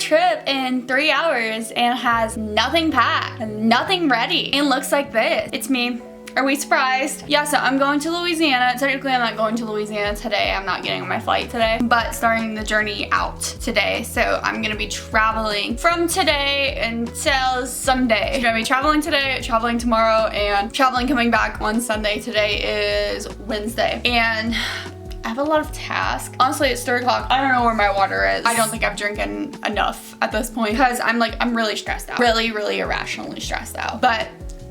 trip in 3 hours and has nothing packed and nothing ready and looks like this. It's me. Are we surprised? Yeah, so I'm going to Louisiana. Technically, I'm not going to Louisiana today. I'm not getting on my flight today, but starting the journey out today. So I'm gonna be traveling from today until Sunday. I'm gonna be traveling today, traveling tomorrow, and traveling coming back on Sunday. Today is Wednesday. And I have a lot of tasks. Honestly, it's 3 o'clock. I don't know where my water is. I don't think I've drinking enough at this point because I'm really stressed out. Really, really irrationally stressed out. But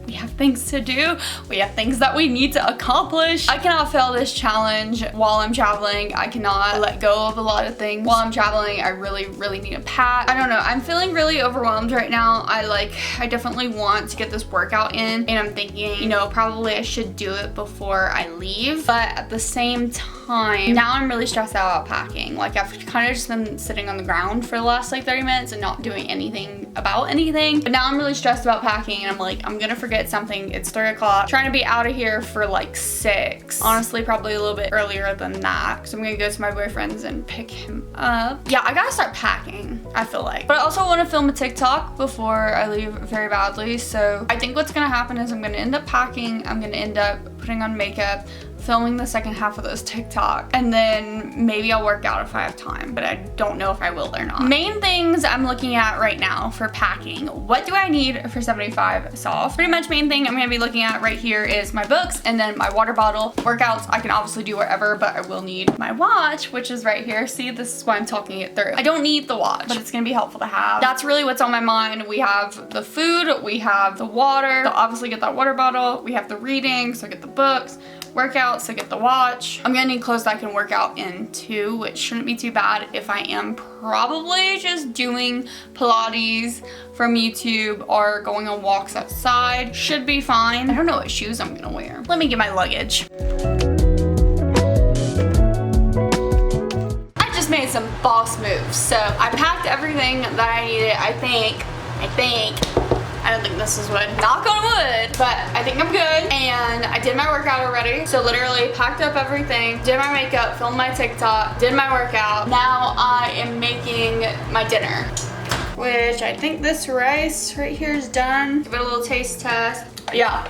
we have things to do. We have things that we need to accomplish. I cannot fail this challenge while I'm traveling. I cannot let go of a lot of things while I'm traveling. I really, really need a pack. I don't know. I'm feeling really overwhelmed right now. I definitely want to get this workout in, and I'm thinking, you know, probably I should do it before I leave. But at the same time, now I'm really stressed out about packing. Like, I've kind of just been sitting on the ground for the last like 30 minutes and not doing anything about anything. But now I'm really stressed about packing, and I'm like, I'm gonna forget something. It's 3 o'clock. Trying to be out of here for like 6. Honestly, probably a little bit earlier than that. So I'm gonna go to my boyfriend's and pick him up. Yeah, I gotta start packing, I feel like. But I also want to film a TikTok before I leave very badly. So I think what's gonna happen is I'm gonna end up packing. I'm gonna end up putting on makeup, filming the second half of those TikTok, and then maybe I'll work out if I have time, but I don't know if I will or not. Main things I'm looking at right now for packing. What do I need for 75 soft? Pretty much main thing I'm gonna be looking at right here is my books and then my water bottle. Workouts, I can obviously do wherever, but I will need my watch, which is right here. See, this is why I'm talking it through. I don't need the watch, but it's gonna be helpful to have. That's really what's on my mind. We have the food, we have the water, so obviously get that water bottle. We have the reading, so get the books. Workout, so get the watch. I'm gonna need clothes that I can work out in too, which shouldn't be too bad if I am probably just doing Pilates from YouTube or going on walks outside. Should be fine. I don't know what shoes I'm gonna wear. Let me get my luggage. I just made some boss moves. So I packed everything that I needed. I think, I don't think this is wood, knock on wood, but I think I'm good. And I did my workout already. So literally packed up everything, did my makeup, filmed my TikTok, did my workout. Now I am making my dinner, which I think this rice right here is done. Give it a little taste test. Yeah.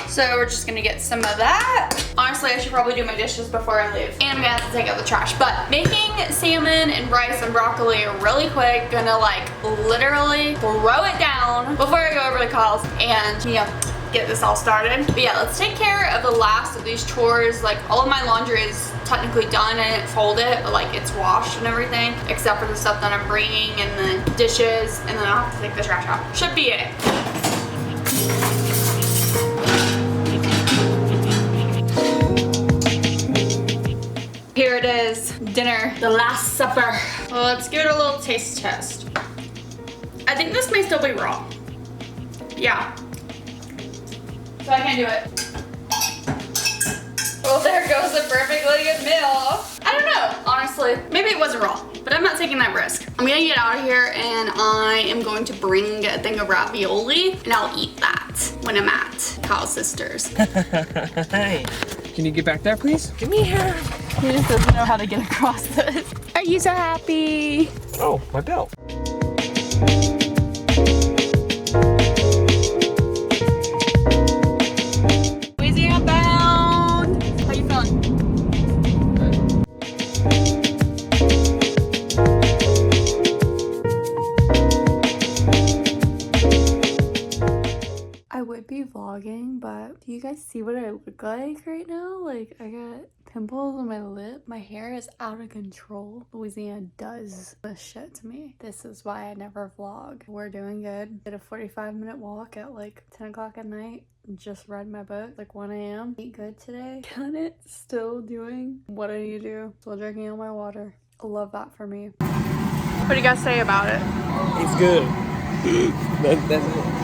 So we're just gonna get some of that. Honestly, I should probably do my dishes before I leave. And I'm gonna have to take out the trash. But making salmon and rice and broccoli really quick. Gonna like literally throw it down before I go over to Kyle's and, you know, get this all started. But yeah, let's take care of the last of these chores. Like, all of my laundry is technically done. I didn't fold it, but like it's washed and everything, except for the stuff that I'm bringing and the dishes, and then I'll have to take the trash out. Should be it. Here it is, dinner, the last supper. Well, let's give it a little taste test. I think this may still be raw. Yeah. So I can't do it. Well, there goes a perfectly good meal. I don't know, honestly. Maybe it wasn't raw, but I'm not taking that risk. I'm gonna get out of here and I am going to bring a thing of ravioli and I'll eat that when I'm at Kyle's sister's. Hey, can you get back there, please? Come here. He just doesn't know how to get across this. Are you so happy? Oh, my belt. Louisiana bound. How you feeling? I would be vlogging, but do you guys see what I look like right now? Like, I got pimples on my lip. My hair is out of control. Louisiana does this shit to me. This is why I never vlog. We're doing good. Did a 45-minute walk at like 10 o'clock at night. Just read my book like 1 a.m. Eat good today. Got it. Still doing what I need to do. Still drinking all my water. I love that for me. What do you guys say about it? It's good. That's it.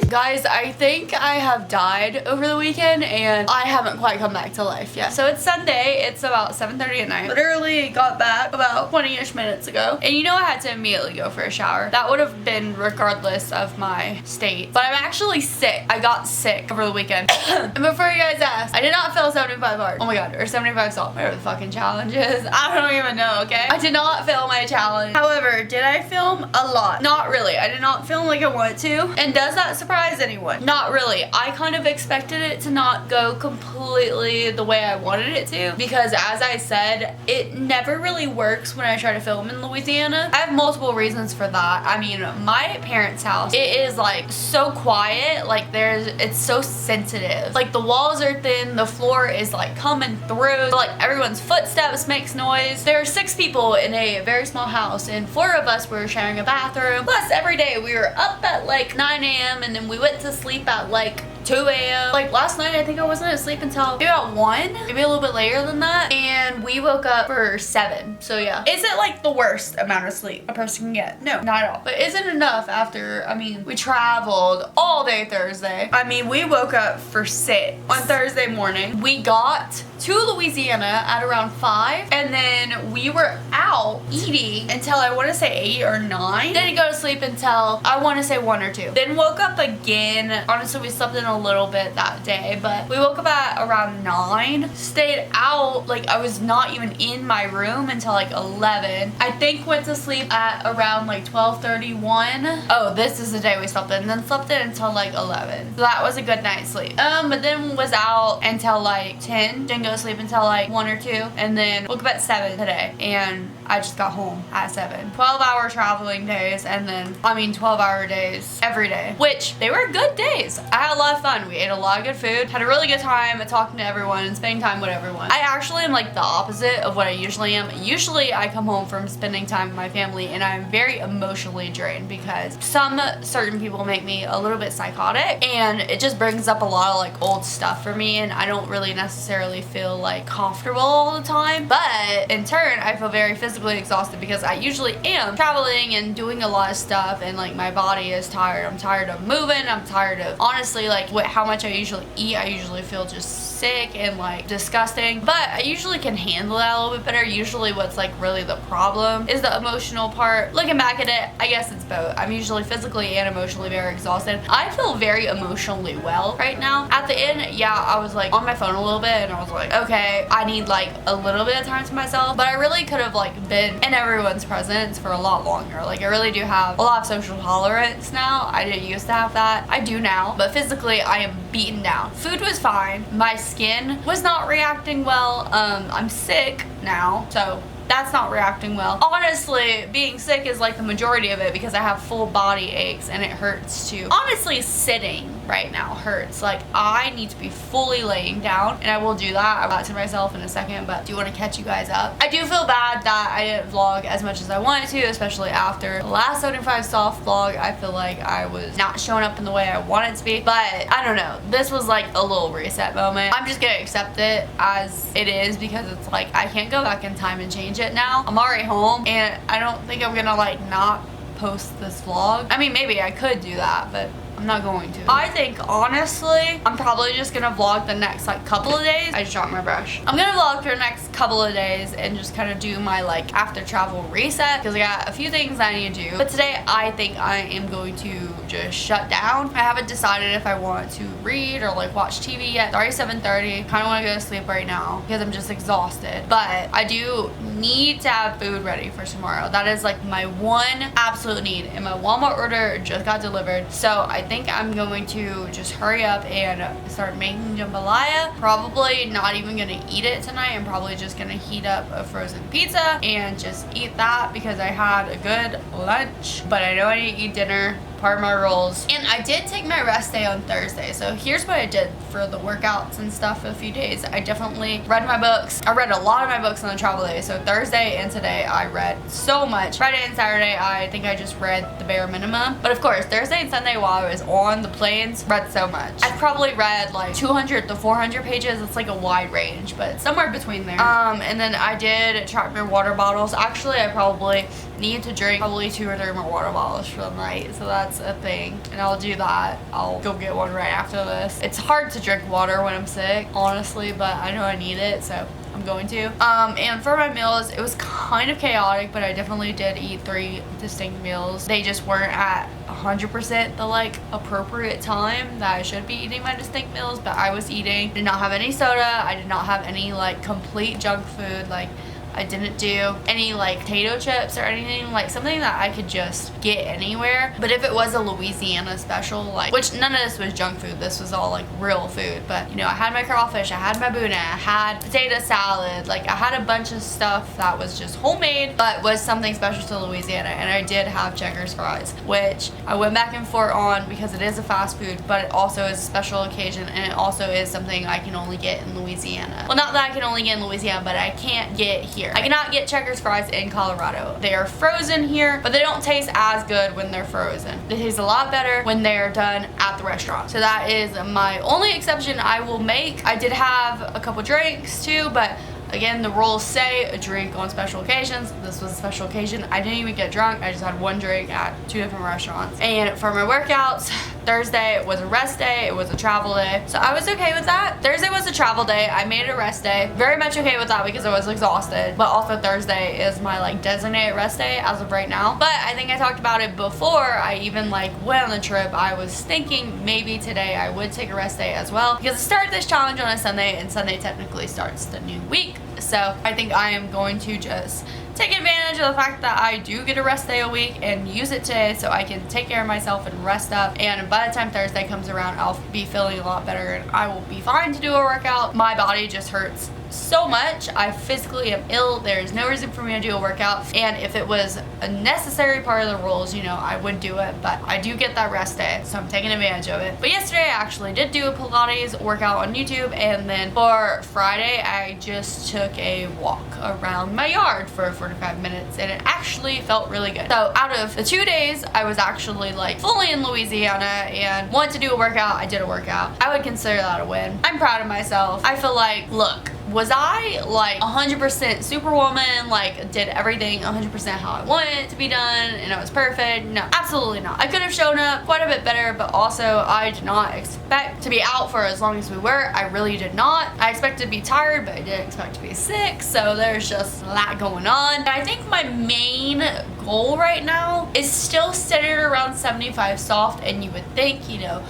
Guys, I think I have died over the weekend and I haven't quite come back to life yet. So it's Sunday, it's about 7:30 at night. Literally got back about 20-ish minutes ago. And you know I had to immediately go for a shower. That would have been regardless of my state. But I'm actually sick. I got sick over the weekend. And before you guys ask, I did not fail 75 hard. Oh my god, or 75 soft, whatever the fucking challenge is. I don't even know, okay? I did not fail my challenge. However, did I film? A lot. Not really. I did not film like I wanted to. And does that surprise anyone? Not really. I kind of expected it to not go completely the way I wanted it to, because as I said, it never really works when I try to film in Louisiana. I have multiple reasons for that. I mean, my parents' house, it is like so quiet, like it's so sensitive. Like the walls are thin, the floor is like coming through, like everyone's footsteps makes noise. There are 6 people in a very small house and 4 of us were sharing a bathroom. Plus every day we were up at like 9 a.m. and then we went to sleep at like 2 a.m. Like last night I think I wasn't asleep until maybe about 1, maybe a little bit later than that, and we woke up for 7. So yeah. Is it like the worst amount of sleep a person can get? No, not at all. But isn't enough after, I mean, we traveled all day Thursday. I mean, we woke up for 6 on Thursday morning. We got to Louisiana at around 5, and then we were out eating until I want to say 8 or 9. Didn't go to sleep until I want to say 1 or 2. Then woke up again. Honestly, we slept in a little bit that day, but we woke up at around 9. Stayed out, like I was not even in my room until like 11. I think went to sleep at around like 12:31. Oh, this is the day we slept in. Then slept in until like 11. So that was a good night's sleep. But then was out until like 10. Didn't go to sleep until like 1 or 2, and then woke up at 7 today, and I just got home at 7. 12-hour traveling days, and then, I mean, 12-hour days every day, which they were good days. I had a lot of fun. We ate a lot of good food, had a really good time talking to everyone and spending time with everyone. I actually am like the opposite of what I usually am. Usually I come home from spending time with my family and I'm very emotionally drained because some certain people make me a little bit psychotic, and it just brings up a lot of like old stuff for me, and I don't really necessarily feel like comfortable all the time. But in turn, I feel very physically exhausted because I usually am traveling and doing a lot of stuff, and like my body is tired. I'm tired of moving. I'm tired of, honestly, like how much I usually eat. I usually feel just sick and like disgusting, but I usually can handle that a little bit better. Usually what's like really the problem is the emotional part. Looking back at it, I guess it's both. I'm usually physically and emotionally very exhausted. I feel very emotionally well right now. At the end, yeah, I was like on my phone a little bit and I was like, okay, I need like a little bit of time to myself, but I really could have like been in everyone's presence for a lot longer. Like I really do have a lot of social tolerance now. I didn't used to have that. I do now, but physically I am beaten down. Food was fine. My skin was not reacting well. I'm sick now, so that's not reacting well. Honestly, being sick is like the majority of it because I have full body aches and it hurts too. Honestly, sitting right now hurts. Like I need to be fully laying down, and I will do that. I'll back to myself in a second, but do want to catch you guys up. I do feel bad that I didn't vlog as much as I wanted to, especially after the last 75 soft vlog. I feel like I was not showing up in the way I wanted to be, but I don't know. This was like a little reset moment. I'm just gonna accept it as it is because it's like I can't go back in time and change it now. I'm already home, and I don't think I'm gonna like not post this vlog. I mean, maybe I could do that, but I'm not going to. I think honestly, I'm probably just gonna vlog the next like couple of days. I just dropped my brush. I'm gonna vlog for the next couple of days and just kind of do my like after travel reset because I got a few things I need to do. But today I think I am going to just shut down. I haven't decided if I want to read or like watch TV yet. It's already 7:30. Kind of want to go to sleep right now because I'm just exhausted. But I do need to have food ready for tomorrow. That is like my one absolute need, and my Walmart order just got delivered. So I think I'm going to just hurry up and start making jambalaya. Probably not even gonna eat it tonight. I'm probably just gonna heat up a frozen pizza and just eat that because I had a good lunch, but I know I need to eat dinner. Part of my rules. And I did take my rest day on Thursday, so here's what I did for the workouts and stuff for a few days. I definitely read my books. I read a lot of my books on the travel day, so Thursday and today I read so much. Friday and Saturday I think I just read the bare minimum, but of course Thursday and Sunday while I was on the planes, read so much. I probably read like 200 to 400 pages. It's like a wide range, but somewhere between there. And then I did track my water bottles. Actually, I probably need to drink probably 2 or 3 more water bottles for the night, so that's that's a thing, and I'll do that. I'll go get one right after this. It's hard to drink water when I'm sick, honestly, but I know I need it, so I'm going to. And for my meals, it was kind of chaotic, but I definitely did eat 3 distinct meals. They just weren't at 100% the like appropriate time that I should be eating my distinct meals, but I was eating. Did not have any soda. I did not have any like complete junk food. Like, I didn't do any like potato chips or anything, like something that I could just get anywhere. But if it was a Louisiana special, like, which none of this was junk food, this was all like real food, but you know, I had my crawfish, I had my boudin, I had potato salad, like I had a bunch of stuff that was just homemade but was something special to Louisiana. And I did have Checkers fries, which I went back and forth on because it is a fast food, but it also is a special occasion, and it also is something I can only get in Louisiana. Well, not that I can only get in Louisiana, but I can't get here. I cannot get Checkers fries in Colorado. They are frozen here, but they don't taste as good when they're frozen. They taste a lot better when they're done at the restaurant. So that is my only exception I will make. I did have a couple drinks too, but again, the rules say a drink on special occasions. This was a special occasion. I didn't even get drunk. I just had one drink at 2 different restaurants. And for my workouts, Thursday was a rest day. It was a travel day. So I was okay with that. Thursday was a travel day. I made it a rest day. Very much okay with that because I was exhausted. But also Thursday is my like designated rest day as of right now. But I think I talked about it before I even like went on the trip. I was thinking maybe today I would take a rest day as well, because I started this challenge on a Sunday, and Sunday technically starts the new week. So I think I am going to just take advantage of the fact that I do get a rest day a week and use it today so I can take care of myself and rest up. And by the time Thursday comes around, I'll be feeling a lot better and I will be fine to do a workout. My body just hurts so much. I physically am ill. There's no reason for me to do a workout, and if it was a necessary part of the rules, you know, I would do it, but I do get that rest day, so I'm taking advantage of it. But yesterday I actually did do a Pilates workout on YouTube, and then for Friday I just took a walk around my yard for 45 minutes, and it actually felt really good. So out of the 2 days I was actually like fully in Louisiana and wanted to do a workout, I did a workout. I would consider that a win. I'm proud of myself. I feel like, look, was I like 100% superwoman, like did everything 100% how I wanted it to be done and it was perfect? No, absolutely not. I could have shown up quite a bit better, but also I did not expect to be out for as long as we were. I really did not. I expected to be tired, but I didn't expect to be sick, so there's just a lot going on. And I think my main goal right now is still centered around 75 soft, and you would think, you know,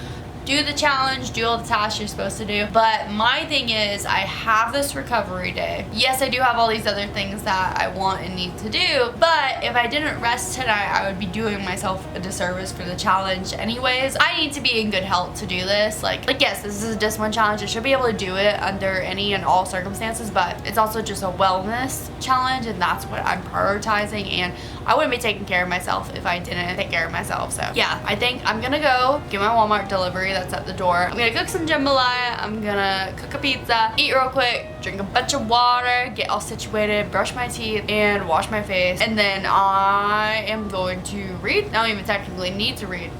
do the challenge, do all the tasks you're supposed to do. But my thing is, I have this recovery day. Yes, I do have all these other things that I want and need to do, but if I didn't rest tonight, I would be doing myself a disservice for the challenge anyways. I need to be in good health to do this. Like yes, this is a discipline challenge. I should be able to do it under any and all circumstances, but it's also just a wellness challenge, and that's what I'm prioritizing, and I wouldn't be taking care of myself if I didn't take care of myself. So yeah, I think I'm gonna go get my Walmart delivery that's at the door. I'm gonna cook some jambalaya, I'm gonna cook a pizza, eat real quick, drink a bunch of water, get all situated, brush my teeth, and wash my face. And then I am going to read. I don't even technically need to read,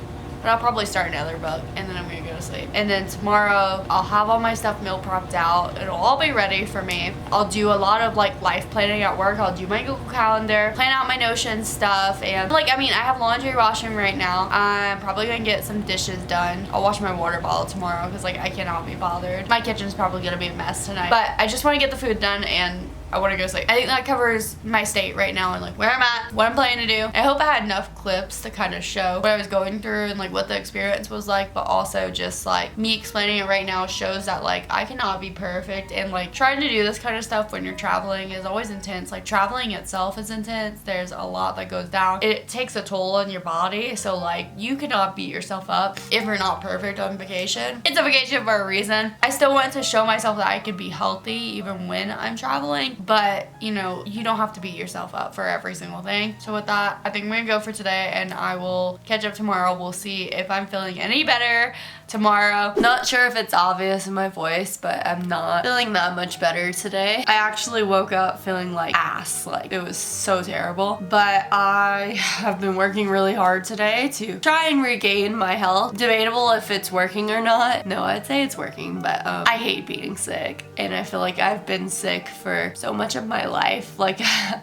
but I'll probably start another book, and then I'm gonna go to sleep. And then tomorrow I'll have all my stuff meal prepped out. It'll all be ready for me. I'll do a lot of like life planning at work. I'll do my Google Calendar, plan out my Notion stuff, and like, I mean, I have laundry washing right now. I'm probably gonna get some dishes done. I'll wash my water bottle tomorrow because like I cannot be bothered. My kitchen's probably gonna be a mess tonight, but I just want to get the food done and I want to go sleep. I think that covers my state right now and like where I'm at, what I'm planning to do. I hope I had enough clips to kind of show what I was going through and like what the experience was like, but also just like me explaining it right now shows that like I cannot be perfect, and like trying to do this kind of stuff when you're traveling is always intense. Like traveling itself is intense. There's a lot that goes down. It takes a toll on your body, so like you cannot beat yourself up if you're not perfect on vacation. It's a vacation for a reason. I still want to show myself that I could be healthy even when I'm traveling, but you know, you don't have to beat yourself up for every single thing. So with that, I think I'm gonna go for today, and I will catch up tomorrow. We'll see if I'm feeling any better tomorrow. Not sure if it's obvious in my voice, but I'm not feeling that much better today. I actually woke up feeling like ass. Like it was so terrible, but I have been working really hard today to try and regain my health. Debatable if it's working or not. No, I'd say it's working, but I hate being sick, and I feel like I've been sick for so so much of my life. Like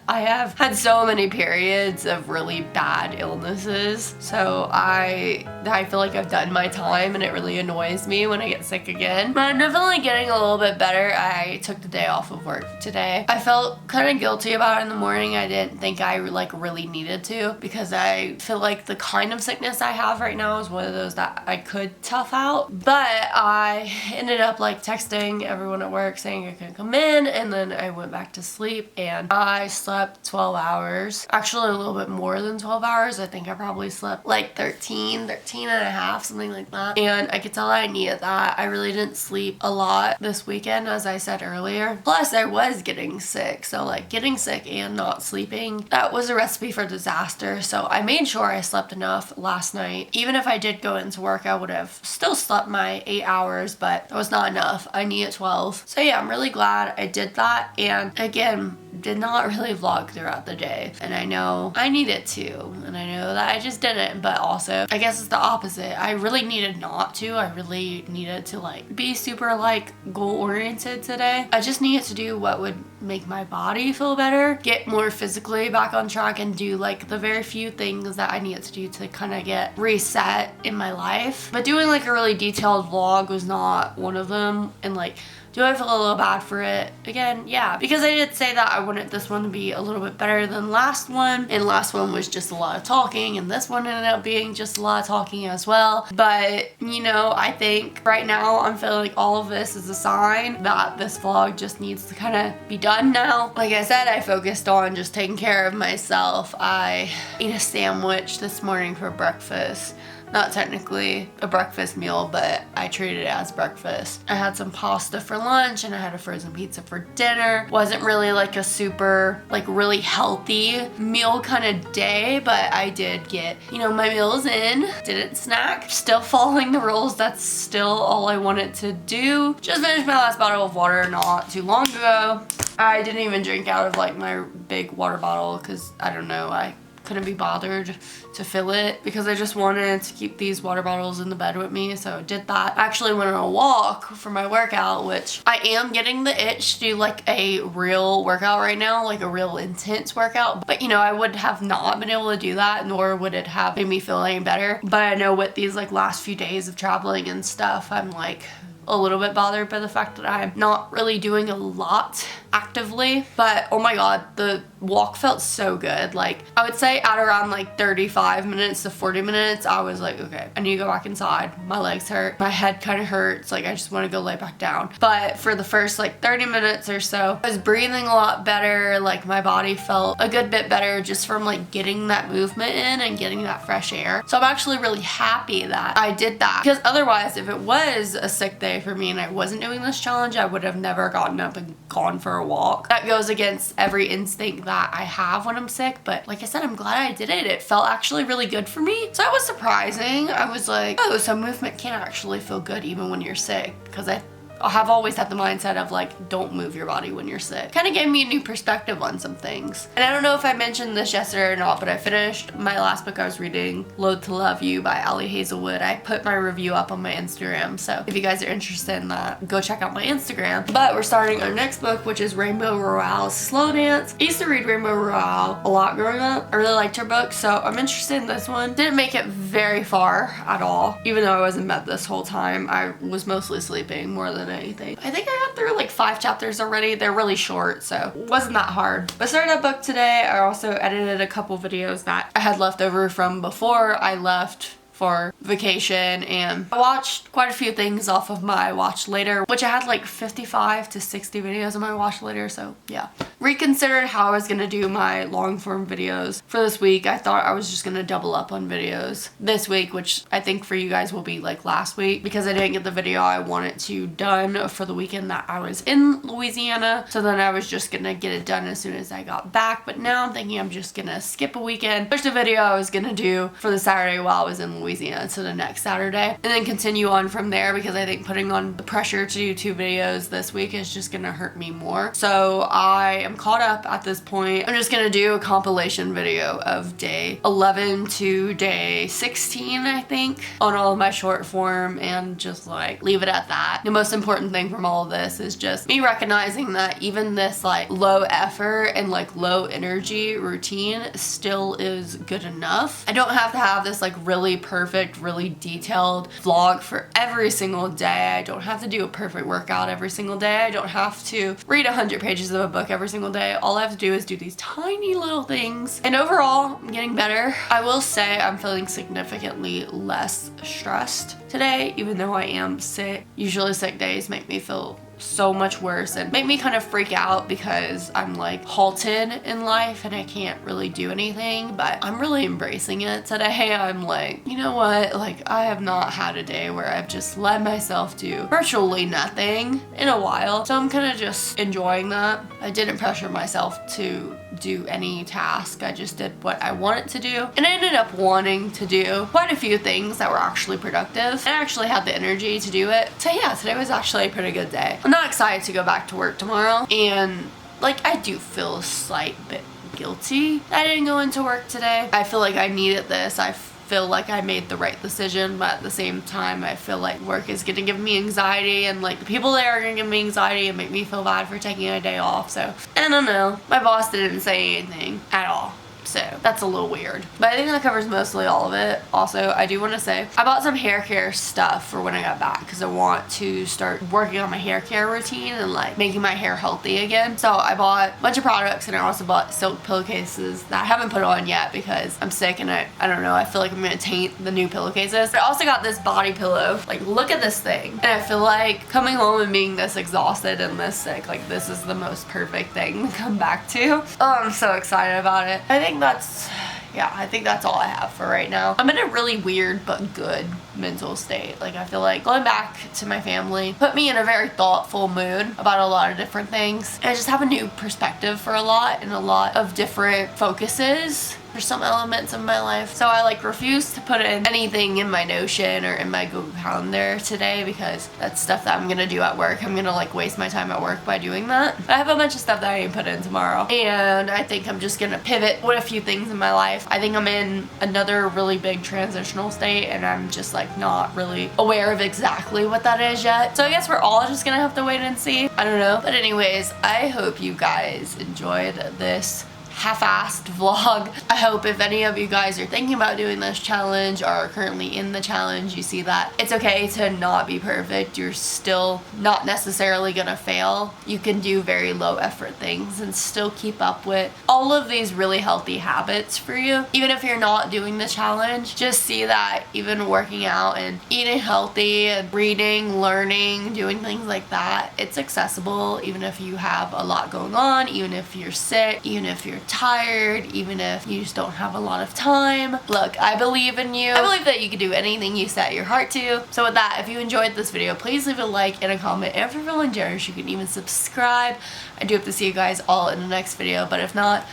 I have had so many periods of really bad illnesses, so I feel like I've done my time, and it really annoys me when I get sick again. But I'm definitely getting a little bit better. I took the day off of work today. I felt kind of guilty about it in the morning. I didn't think I like really needed to, because I feel like the kind of sickness I have right now is one of those that I could tough out. But I ended up like texting everyone at work saying I couldn't come in, and then I went back to sleep, and I slept 12 hours. Actually a little bit more than 12 hours. I think I probably slept like 13 and a half, something like that. And I could tell I needed that. I really didn't sleep a lot this weekend, as I said earlier. Plus I was getting sick, so like getting sick and not sleeping, that was a recipe for disaster. So I made sure I slept enough last night. Even if I did go into work, I would have still slept my 8 hours, but that was not enough. I needed 12. So yeah, I'm really glad I did that. And again, did not really vlog throughout the day, and I know I needed to, and I know that I just didn't. But also I guess it's the opposite. I really needed not to. I really needed to like be super like goal oriented today. I just needed to do what would make my body feel better, get more physically back on track, and do like the very few things that I needed to do to kind of get reset in my life. But doing like a really detailed vlog was not one of them. And like, do I feel a little bad for it? Again, yeah, because I did say that I wanted this one to be a little bit better than last one, and last one was just a lot of talking, and this one ended up being just a lot of talking as well. But you know, I think right now I'm feeling like all of this is a sign that this vlog just needs to kind of be done now. Like I said, I focused on just taking care of myself. I ate a sandwich this morning for breakfast. Not technically a breakfast meal, but I treated it as breakfast. I had some pasta for lunch, and I had a frozen pizza for dinner. Wasn't really like a super, like really healthy meal kind of day, but I did get, you know, my meals in. Didn't snack. Still following the rules. That's still all I wanted to do. Just finished my last bottle of water not too long ago. I didn't even drink out of like my big water bottle because I don't know, I couldn't be bothered to fill it because I just wanted to keep these water bottles in the bed with me, so I did that. I actually went on a walk for my workout, which I am getting the itch to do like a real workout right now, like a real intense workout. But you know, I would have not been able to do that, nor would it have made me feel any better. But I know with these like last few days of traveling and stuff, I'm like a little bit bothered by the fact that I'm not really doing a lot actively. But oh my god, the walk felt so good. Like I would say at around like 35 minutes to 40 minutes, I was like, okay, I need to go back inside. My legs hurt, my head kind of hurts, like I just want to go lay back down. But for the first like 30 minutes or so, I was breathing a lot better. Like my body felt a good bit better just from like getting that movement in and getting that fresh air. So I'm actually really happy that I did that, because otherwise if it was a sick day for me and I wasn't doing this challenge, I would have never gotten up and gone for a walk. That goes against every instinct that I have when I'm sick, but like I said, I'm glad I did it. It felt actually really good for me. So that was surprising. I was like, oh, so movement can actually feel good even when you're sick, because I have always had the mindset of like, don't move your body when you're sick. Kind of gave me a new perspective on some things. And I don't know if I mentioned this yesterday or not, but I finished my last book I was reading, Loathe to Love You by Ali Hazelwood. I put my review up on my Instagram, so if you guys are interested in that, go check out my Instagram. But we're starting our next book, which is Rainbow Rowell's Slow Dance. I used to read Rainbow Rowell a lot growing up. I really liked her books, so I'm interested in this one. Didn't make it very far at all. Even though I was in bed this whole time, I was mostly sleeping more than anything. I think I got through like 5 chapters already. They're really short, so it wasn't that hard. But I started that book today. I also edited a couple videos that I had left over from before I left for vacation, and I watched quite a few things off of my watch later, which I had like 55 to 60 videos on my watch later, so yeah. Reconsidered how I was gonna do my long form videos for this week. I thought I was just gonna double up on videos this week, which I think for you guys will be like last week, because I didn't get the video I wanted to done for the weekend that I was in Louisiana. So then I was just gonna get it done as soon as I got back. But now I'm thinking I'm just gonna skip a weekend. There's a video I was gonna do for the Saturday while I was in Louisiana, Louisiana to the next Saturday, and then continue on from there, because I think putting on the pressure to do 2 videos this week is just gonna hurt me more. So I am caught up at this point. I'm just gonna do a compilation video of day 11 to day 16, I think, on all of my short form, and just like leave it at that. The most important thing from all of this is just me recognizing that even this like low effort and like low energy routine still is good enough. I don't have to have this like really perfect, really detailed vlog for every single day. I don't have to do a perfect workout every single day. I don't have to read 100 pages of a book every single day. All I have to do is do these tiny little things, and overall I'm getting better. I will say I'm feeling significantly less stressed today, even though I am sick. Usually sick days make me feel so much worse and make me kind of freak out because I'm like halted in life and I can't really do anything, but I'm really embracing it today. I'm like, you know what, like I have not had a day where I've just let myself do virtually nothing in a while, so I'm kind of just enjoying that. I didn't pressure myself to do any task. I just did what I wanted to do, and I ended up wanting to do quite a few things that were actually productive, and I actually had the energy to do it. So yeah, today was actually a pretty good day. I'm not excited to go back to work tomorrow, and like I do feel a slight bit guilty I didn't go into work today. I feel like I needed this. I feel like I made the right decision, but at the same time I feel like work is gonna give me anxiety, and like the people there are gonna give me anxiety and make me feel bad for taking a day off. So I don't know, my boss didn't say anything at all, so that's a little weird, but I think that covers mostly all of it. Also, I do want to say I bought some hair care stuff for when I got back, because I want to start working on my hair care routine and like making my hair healthy again. So I bought a bunch of products, and I also bought silk pillowcases that I haven't put on yet because I'm sick, and I don't know, I feel like I'm gonna taint the new pillowcases. But I also got this body pillow. Like, look at this thing, and I feel like coming home and being this exhausted and this sick, like this is the most perfect thing to come back to. Oh, I'm so excited about it. I think that's all I have for right now. I'm in a really weird but good mental state. Like, I feel like going back to my family put me in a very thoughtful mood about a lot of different things, and I just have a new perspective for a lot, and a lot of different focuses for some elements of my life. So I like refuse to put in anything in my Notion or in my Google Calendar today, because that's stuff that I'm gonna do at work. I'm gonna like waste my time at work by doing that. But I have a bunch of stuff that I need to put in tomorrow, and I think I'm just gonna pivot with a few things in my life. I think I'm in another really big transitional state, and I'm just like not really aware of exactly what that is yet. So I guess we're all just gonna have to wait and see. I don't know. But anyways, I hope you guys enjoyed this half-assed vlog. I hope if any of you guys are thinking about doing this challenge or are currently in the challenge, you see that it's okay to not be perfect. You're still not necessarily gonna fail. You can do very low effort things and still keep up with all of these really healthy habits for you. Even if you're not doing the challenge, just see that even working out and eating healthy and reading, learning, doing things like that, it's accessible even if you have a lot going on, even if you're sick, even if you're tired, even if you just don't have a lot of time. Look, I believe in you. I believe that you can do anything you set your heart to. So with that, if you enjoyed this video, please leave a like and a comment. And if you're feeling generous, you can even subscribe. I do hope to see you guys all in the next video, but if not,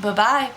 bye-bye.